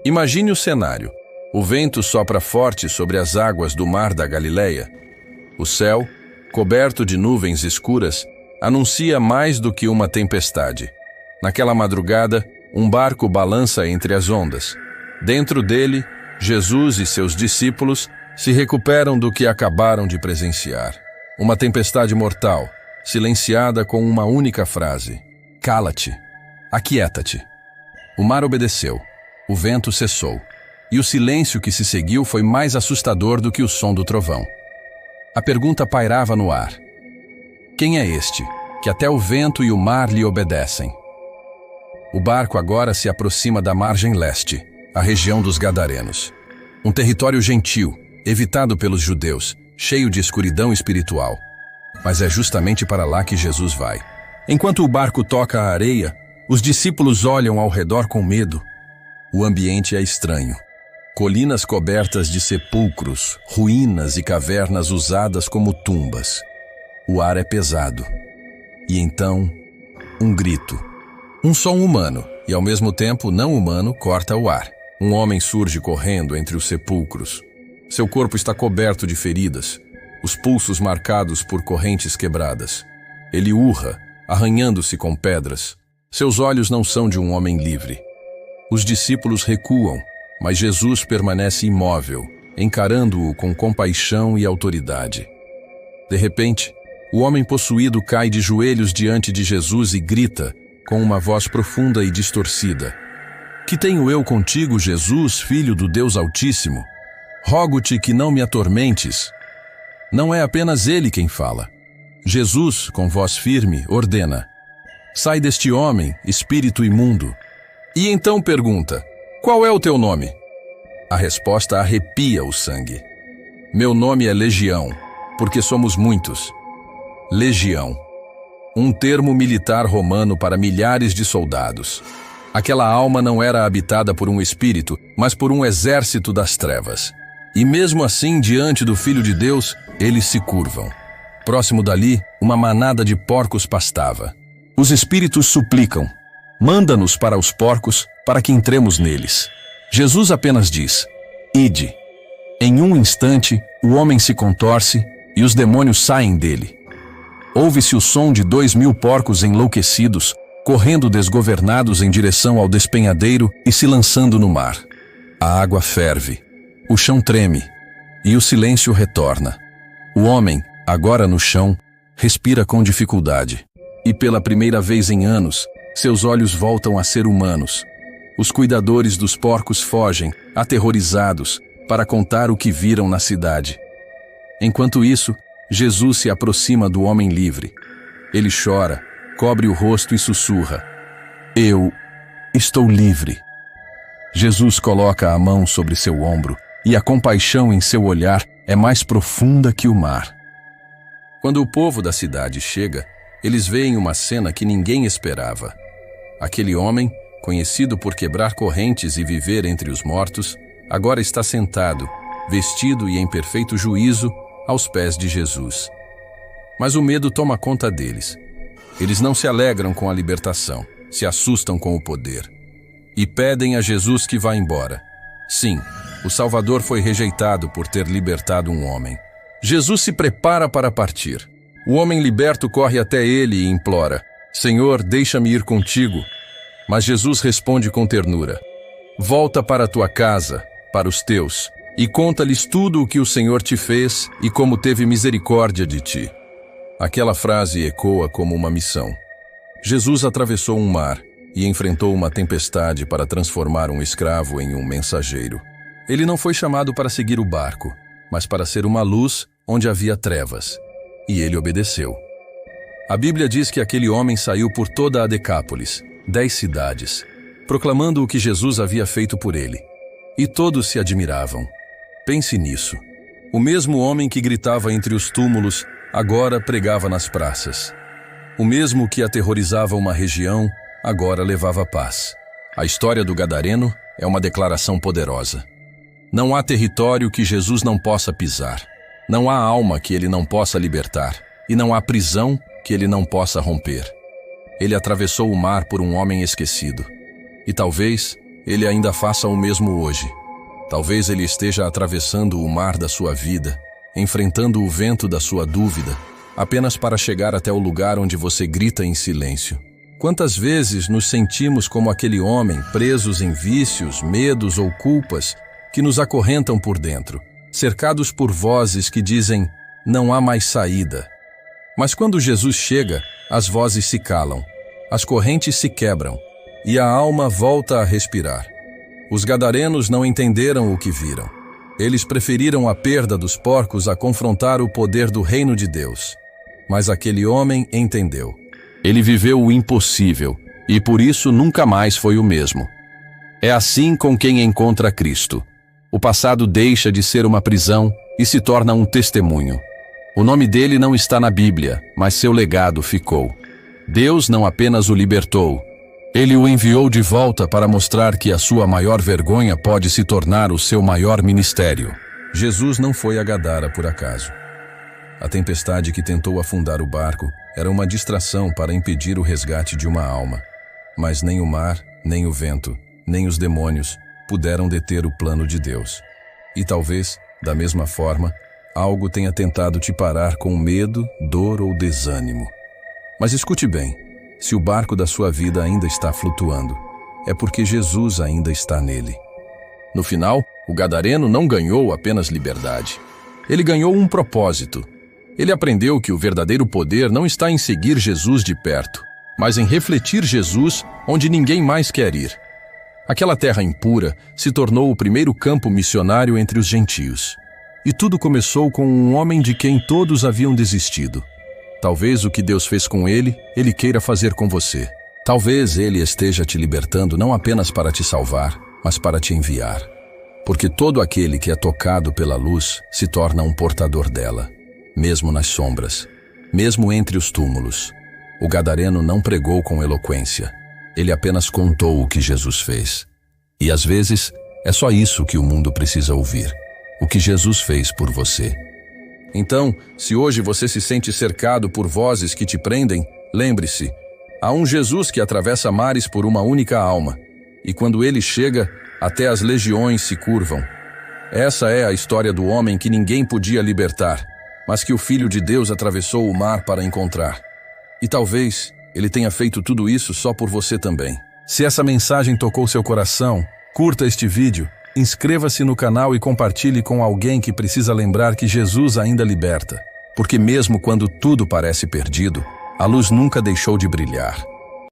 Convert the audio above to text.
Imagine o cenário. O vento sopra forte sobre as águas do mar da Galileia. O céu, coberto de nuvens escuras, anuncia mais do que uma tempestade. Naquela madrugada, um barco balança entre as ondas. Dentro dele, Jesus e seus discípulos se recuperam do que acabaram de presenciar. Uma tempestade mortal, silenciada com uma única frase: cala-te, aquieta-te. O mar obedeceu, o vento cessou, e o silêncio que se seguiu foi mais assustador do que o som do trovão. A pergunta pairava no ar: quem é este, que até o vento e o mar lhe obedecem? O barco agora se aproxima da margem leste, a região dos Gadarenos. Um território gentil, evitado pelos judeus, cheio de escuridão espiritual. Mas é justamente para lá que Jesus vai. Enquanto o barco toca a areia, os discípulos olham ao redor com medo. O ambiente é estranho. Colinas cobertas de sepulcros, ruínas e cavernas usadas como tumbas. O ar é pesado. E então, um grito. Um som humano, e ao mesmo tempo não humano, corta o ar. Um homem surge correndo entre os sepulcros. Seu corpo está coberto de feridas, os pulsos marcados por correntes quebradas. Ele urra, arranhando-se com pedras. Seus olhos não são de um homem livre. Os discípulos recuam, mas Jesus permanece imóvel, encarando-o com compaixão e autoridade. De repente, o homem possuído cai de joelhos diante de Jesus e grita, com uma voz profunda e distorcida: que tenho eu contigo, Jesus, Filho do Deus Altíssimo? Rogo-te que não me atormentes. Não é apenas ele quem fala. Jesus, com voz firme, ordena: sai deste homem, espírito imundo. E então pergunta: qual é o teu nome? A resposta arrepia o sangue. Meu nome é Legião, porque somos muitos. Legião. Um termo militar romano para milhares de soldados. Aquela alma não era habitada por um espírito, mas por um exército das trevas. E mesmo assim, diante do Filho de Deus, eles se curvam. Próximo dali, uma manada de porcos pastava. Os espíritos suplicam: manda-nos para os porcos, para que entremos neles. Jesus apenas diz: ide. Em um instante, o homem se contorce e os demônios saem dele. Ouve-se o som de 2.000 porcos enlouquecidos, correndo desgovernados em direção ao despenhadeiro e se lançando no mar. A água ferve, o chão treme e o silêncio retorna. O homem, agora no chão, respira com dificuldade. E pela primeira vez em anos, seus olhos voltam a ser humanos. Os cuidadores dos porcos fogem, aterrorizados, para contar o que viram na cidade. Enquanto isso, Jesus se aproxima do homem livre. Ele chora, cobre o rosto e sussurra: eu estou livre. Jesus coloca a mão sobre seu ombro e a compaixão em seu olhar é mais profunda que o mar. Quando o povo da cidade chega, eles veem uma cena que ninguém esperava. Aquele homem, conhecido por quebrar correntes e viver entre os mortos, agora está sentado, vestido e em perfeito juízo, aos pés de Jesus. Mas o medo toma conta deles. Eles não se alegram com a libertação, se assustam com o poder. E pedem a Jesus que vá embora. Sim, o Salvador foi rejeitado por ter libertado um homem. Jesus se prepara para partir. O homem liberto corre até ele e implora: Senhor, deixa-me ir contigo. Mas Jesus responde com ternura: volta para a tua casa, para os teus, e conta-lhes tudo o que o Senhor te fez e como teve misericórdia de ti. Aquela frase ecoa como uma missão. Jesus atravessou um mar e enfrentou uma tempestade para transformar um escravo em um mensageiro. Ele não foi chamado para seguir o barco, mas para ser uma luz onde havia trevas. E ele obedeceu. A Bíblia diz que aquele homem saiu por toda a Decápolis, 10 cidades, proclamando o que Jesus havia feito por ele. E todos se admiravam. Pense nisso. O mesmo homem que gritava entre os túmulos, agora pregava nas praças. O mesmo que aterrorizava uma região, agora levava paz. A história do Gadareno é uma declaração poderosa. Não há território que Jesus não possa pisar. Não há alma que ele não possa libertar. E não há prisão que ele não possa romper. Ele atravessou o mar por um homem esquecido. E talvez, Ele ainda faça o mesmo hoje. Talvez ele esteja atravessando o mar da sua vida, enfrentando o vento da sua dúvida, apenas para chegar até o lugar onde você grita em silêncio. Quantas vezes nos sentimos como aquele homem, presos em vícios, medos ou culpas que nos acorrentam por dentro, cercados por vozes que dizem, não há mais saída. Mas quando Jesus chega, as vozes se calam, as correntes se quebram e a alma volta a respirar. Os gadarenos não entenderam o que viram. Eles preferiram a perda dos porcos a confrontar o poder do reino de Deus. Mas aquele homem entendeu. Ele viveu o impossível e por isso nunca mais foi o mesmo. É assim com quem encontra Cristo. O passado deixa de ser uma prisão e se torna um testemunho. O nome dele não está na Bíblia, mas seu legado ficou. Deus não apenas o libertou, ele o enviou de volta para mostrar que a sua maior vergonha pode se tornar o seu maior ministério. Jesus não foi a Gadara por acaso. A tempestade que tentou afundar o barco era uma distração para impedir o resgate de uma alma. Mas nem o mar, nem o vento, nem os demônios puderam deter o plano de Deus. E talvez, da mesma forma, algo tenha tentado te parar com medo, dor ou desânimo. Mas escute bem, se o barco da sua vida ainda está flutuando, é porque Jesus ainda está nele. No final, o gadareno não ganhou apenas liberdade. Ele ganhou um propósito. Ele aprendeu que o verdadeiro poder não está em seguir Jesus de perto, mas em refletir Jesus onde ninguém mais quer ir. Aquela terra impura se tornou o primeiro campo missionário entre os gentios. E tudo começou com um homem de quem todos haviam desistido. Talvez o que Deus fez com ele, ele queira fazer com você. Talvez ele esteja te libertando não apenas para te salvar, mas para te enviar. Porque todo aquele que é tocado pela luz se torna um portador dela. Mesmo nas sombras, mesmo entre os túmulos. O gadareno não pregou com eloquência. Ele apenas contou o que Jesus fez. E às vezes, é só isso que o mundo precisa ouvir. O que Jesus fez por você. Então, se hoje você se sente cercado por vozes que te prendem, lembre-se, há um Jesus que atravessa mares por uma única alma. E quando ele chega, até as legiões se curvam. Essa é a história do homem que ninguém podia libertar, mas que o Filho de Deus atravessou o mar para encontrar. E talvez ele tenha feito tudo isso só por você também. Se essa mensagem tocou seu coração, curta este vídeo, inscreva-se no canal e compartilhe com alguém que precisa lembrar que Jesus ainda liberta. Porque mesmo quando tudo parece perdido, a luz nunca deixou de brilhar.